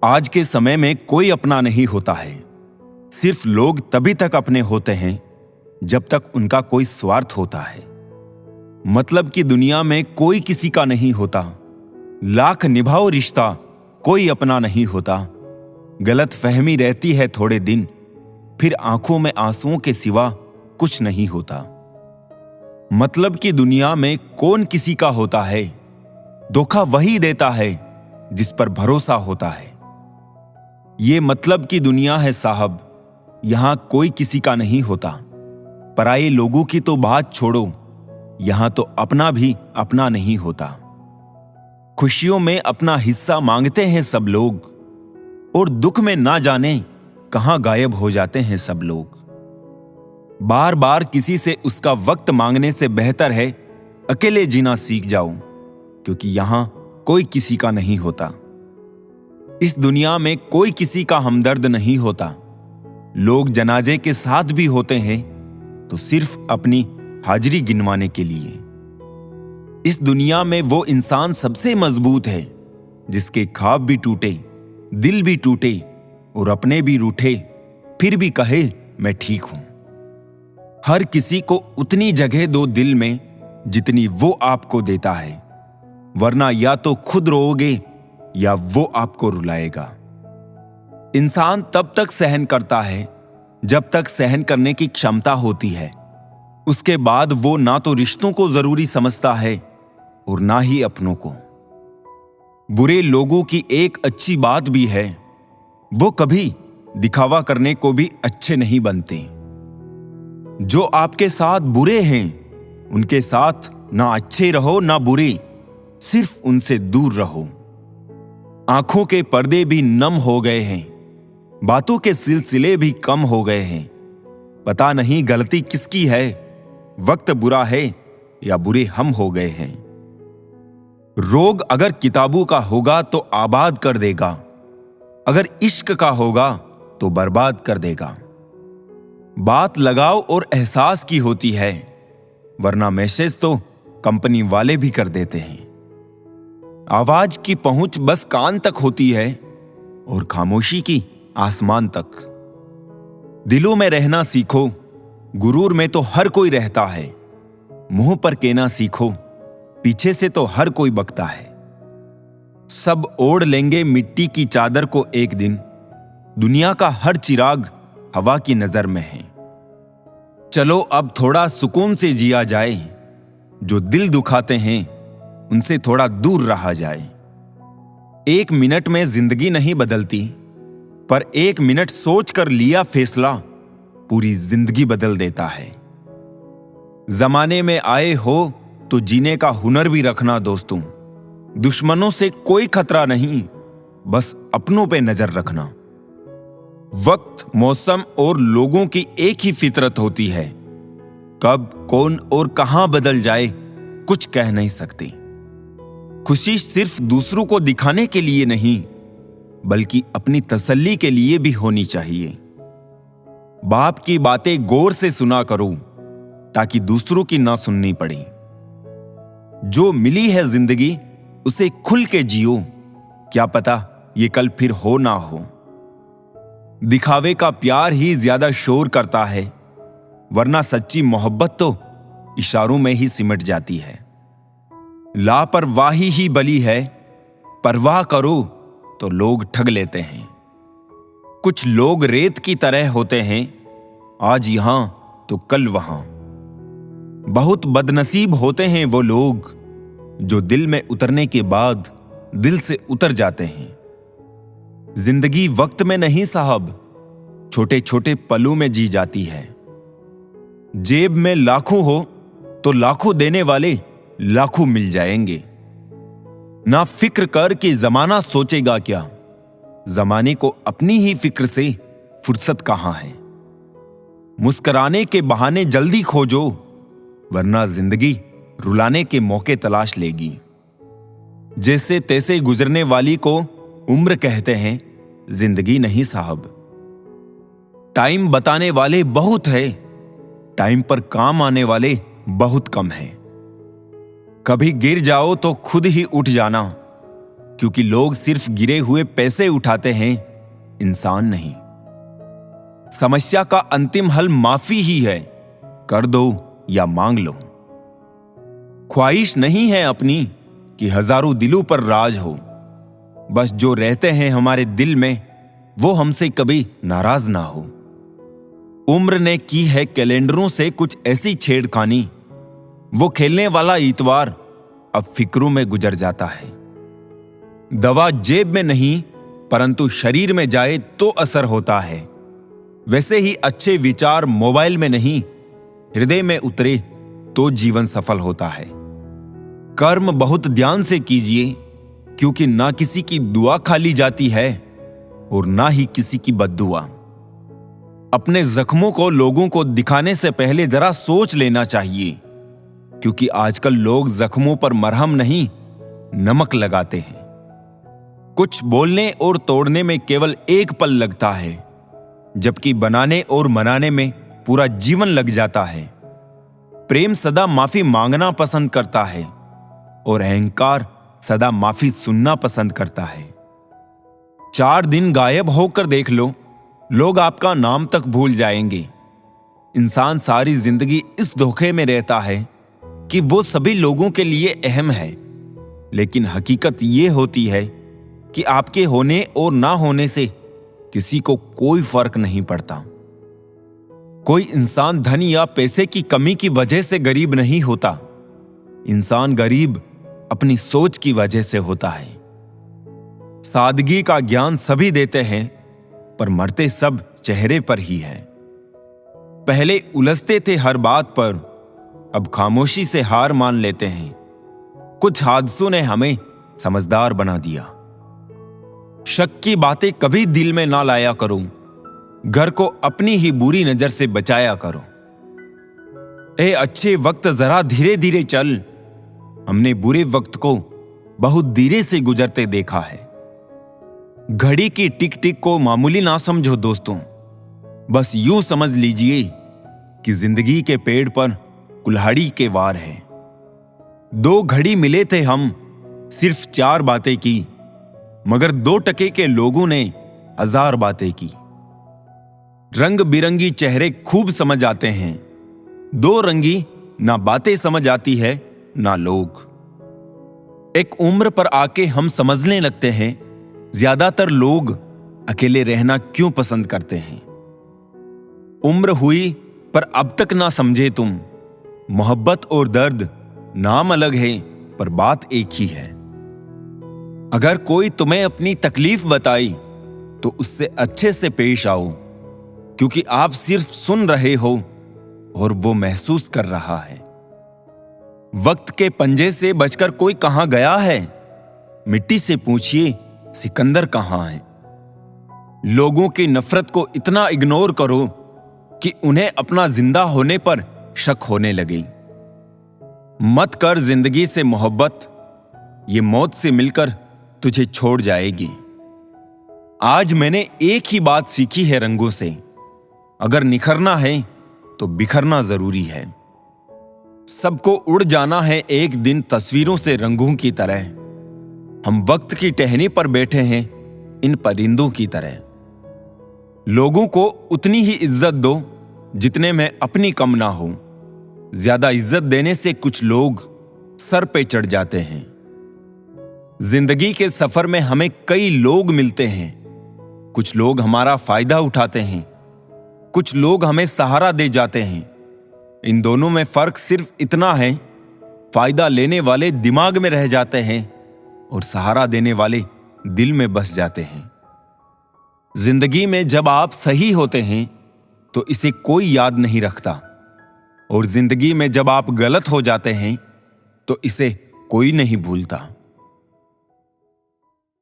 आज के समय में कोई अपना नहीं होता है। सिर्फ लोग तभी तक अपने होते हैं जब तक उनका कोई स्वार्थ होता है। मतलब कि दुनिया में कोई किसी का नहीं होता। लाख निभाओ रिश्ता, कोई अपना नहीं होता। गलत फहमी रहती है थोड़े दिन, फिर आंखों में आंसुओं के सिवा कुछ नहीं होता। मतलब कि दुनिया में कौन किसी का होता है। धोखा वही देता है जिस पर भरोसा होता है। ये मतलब की दुनिया है साहब, यहां कोई किसी का नहीं होता। पराये लोगों की तो बात छोड़ो, यहां तो अपना भी अपना नहीं होता। खुशियों में अपना हिस्सा मांगते हैं सब लोग, और दुख में ना जाने कहां गायब हो जाते हैं सब लोग। बार बार किसी से उसका वक्त मांगने से बेहतर है अकेले जीना सीख जाओ, क्योंकि यहां कोई किसी का नहीं होता। इस दुनिया में कोई किसी का हमदर्द नहीं होता। लोग जनाजे के साथ भी होते हैं तो सिर्फ अपनी हाजिरी गिनवाने के लिए। इस दुनिया में वो इंसान सबसे मजबूत है जिसके ख्वाब भी टूटे, दिल भी टूटे और अपने भी रूठे, फिर भी कहे मैं ठीक हूं। हर किसी को उतनी जगह दो दिल में जितनी वो आपको देता है, वरना या तो खुद रोओगे या वो आपको रुलाएगा। इंसान तब तक सहन करता है जब तक सहन करने की क्षमता होती है। उसके बाद वो ना तो रिश्तों को जरूरी समझता है और ना ही अपनों को। बुरे लोगों की एक अच्छी बात भी है, वो कभी दिखावा करने को भी अच्छे नहीं बनते। जो आपके साथ बुरे हैं उनके साथ ना अच्छे रहो ना बुरे, सिर्फ उनसे दूर रहो। आंखों के पर्दे भी नम हो गए हैं, बातों के सिलसिले भी कम हो गए हैं। पता नहीं गलती किसकी है, वक्त बुरा है या बुरे हम हो गए हैं। रोग अगर किताबों का होगा तो आबाद कर देगा, अगर इश्क का होगा तो बर्बाद कर देगा। बात लगाव और एहसास की होती है, वरना मैसेज तो कंपनी वाले भी कर देते हैं। आवाज की पहुंच बस कान तक होती है और खामोशी की आसमान तक। दिलों में रहना सीखो, गुरूर में तो हर कोई रहता है। मुंह पर कहना सीखो, पीछे से तो हर कोई बकता है। सब ओढ़ लेंगे मिट्टी की चादर को एक दिन, दुनिया का हर चिराग हवा की नजर में है। चलो अब थोड़ा सुकून से जिया जाए, जो दिल दुखाते हैं उनसे थोड़ा दूर रहा जाए। एक मिनट में जिंदगी नहीं बदलती, पर एक मिनट सोच कर लिया फैसला पूरी जिंदगी बदल देता है। जमाने में आए हो तो जीने का हुनर भी रखना दोस्तों। दुश्मनों से कोई खतरा नहीं, बस अपनों पे नजर रखना। वक्त, मौसम और लोगों की एक ही फितरत होती है। कब, कौन और कहां बदल जाए कुछ कह नहीं सकते। खुशी सिर्फ दूसरों को दिखाने के लिए नहीं, बल्कि अपनी तसल्ली के लिए भी होनी चाहिए। बाप की बातें गौर से सुना करो ताकि दूसरों की ना सुननी पड़े। जो मिली है जिंदगी उसे खुल के जियो, क्या पता ये कल फिर हो ना हो। दिखावे का प्यार ही ज्यादा शोर करता है, वरना सच्ची मोहब्बत तो इशारों में ही सिमट जाती है। लापरवाही ही बली है, परवाह करो तो लोग ठग लेते हैं। कुछ लोग रेत की तरह होते हैं, आज यहां तो कल वहां। बहुत बदनसीब होते हैं वो लोग जो दिल में उतरने के बाद दिल से उतर जाते हैं। जिंदगी वक्त में नहीं साहब, छोटे छोटे पलों में जी जाती है। जेब में लाखों हो तो लाखों देने वाले लाखों मिल जाएंगे। ना फिक्र कर कि जमाना सोचेगा क्या, जमाने को अपनी ही फिक्र से फुर्सत कहां है। मुस्कुराने के बहाने जल्दी खोजो, वरना जिंदगी रुलाने के मौके तलाश लेगी। जैसे तैसे गुजरने वाली को उम्र कहते हैं, जिंदगी नहीं साहब। टाइम बताने वाले बहुत है, टाइम पर काम आने वाले बहुत कम हैं। कभी गिर जाओ तो खुद ही उठ जाना, क्योंकि लोग सिर्फ गिरे हुए पैसे उठाते हैं, इंसान नहीं। समस्या का अंतिम हल माफी ही है, कर दो या मांग लो। ख्वाहिश नहीं है अपनी कि हजारों दिलों पर राज हो, बस जो रहते हैं हमारे दिल में वो हमसे कभी नाराज ना हो। उम्र ने की है कैलेंडरों से कुछ ऐसी छेड़खानी, वो खेलने वाला इतवार अब फिक्रों में गुजर जाता है। दवा जेब में नहीं परंतु शरीर में जाए तो असर होता है। वैसे ही अच्छे विचार मोबाइल में नहीं, हृदय में उतरे तो जीवन सफल होता है। कर्म बहुत ध्यान से कीजिए, क्योंकि ना किसी की दुआ खाली जाती है और ना ही किसी की बद्दुआ। अपने जख्मों को लोगों को दिखाने से पहले जरा सोच लेना चाहिए, क्योंकि आजकल लोग जख्मों पर मरहम नहीं, नमक लगाते हैं। कुछ बोलने और तोड़ने में केवल एक पल लगता है, जबकि बनाने और मनाने में पूरा जीवन लग जाता है। प्रेम सदा माफी मांगना पसंद करता है और अहंकार सदा माफी सुनना पसंद करता है। 4 दिन गायब होकर देख लो, लोग आपका नाम तक भूल जाएंगे। इंसान सारी जिंदगी इस धोखे में रहता है कि वो सभी लोगों के लिए अहम है, लेकिन हकीकत ये होती है कि आपके होने और ना होने से किसी को कोई फर्क नहीं पड़ता। कोई इंसान धन या पैसे की कमी की वजह से गरीब नहीं होता। इंसान गरीब अपनी सोच की वजह से होता है। सादगी का ज्ञान सभी देते हैं, पर मरते सब चेहरे पर ही है। पहले उलझते थे हर बात पर, अब खामोशी से हार मान लेते हैं। कुछ हादसों ने हमें समझदार बना दिया। शक की बातें कभी दिल में ना लाया करो, घर को अपनी ही बुरी नजर से बचाया करो। ए अच्छे वक्त जरा धीरे धीरे चल, हमने बुरे वक्त को बहुत धीरे से गुजरते देखा है। घड़ी की टिक टिक को मामूली ना समझो दोस्तों, बस यूं समझ लीजिए कि जिंदगी के पेड़ पर कुल्हाड़ी के वार है। 2 घड़ी मिले थे हम, सिर्फ 4 बातें की, मगर 2 टके के लोगों ने 1000 बातें की। रंग बिरंगी चेहरे खूब समझ आते हैं, 2 रंगी ना बातें समझ आती है ना लोग। एक उम्र पर आके हम समझने लगते हैं, ज्यादातर लोग अकेले रहना क्यों पसंद करते हैं। उम्र हुई पर अब तक ना समझे तुम, मोहब्बत और दर्द नाम अलग है पर बात एक ही है। अगर कोई तुम्हें अपनी तकलीफ बताई तो उससे अच्छे से पेश आओ, क्योंकि आप सिर्फ सुन रहे हो और वो महसूस कर रहा है। वक्त के पंजे से बचकर कोई कहां गया है, मिट्टी से पूछिए सिकंदर कहां है। लोगों की नफरत को इतना इग्नोर करो कि उन्हें अपना जिंदा होने पर शक होने लगे। मत कर जिंदगी से मोहब्बत, ये मौत से मिलकर तुझे छोड़ जाएगी। आज मैंने एक ही बात सीखी है रंगों से, अगर निखरना है तो बिखरना जरूरी है। सबको उड़ जाना है एक दिन तस्वीरों से रंगों की तरह। हम वक्त की टहनी पर बैठे हैं इन परिंदों की तरह। लोगों को उतनी ही इज्जत दो जितने में अपनी कम ना हो। ज्यादा इज्जत देने से कुछ लोग सर पे चढ़ जाते हैं। जिंदगी के सफर में हमें कई लोग मिलते हैं। कुछ लोग हमारा फायदा उठाते हैं, कुछ लोग हमें सहारा दे जाते हैं। इन दोनों में फर्क सिर्फ इतना है, फायदा लेने वाले दिमाग में रह जाते हैं और सहारा देने वाले दिल में बस जाते हैं। जिंदगी में जब आप सही होते हैं तो इसे कोई याद नहीं रखता, और जिंदगी में जब आप गलत हो जाते हैं तो इसे कोई नहीं भूलता।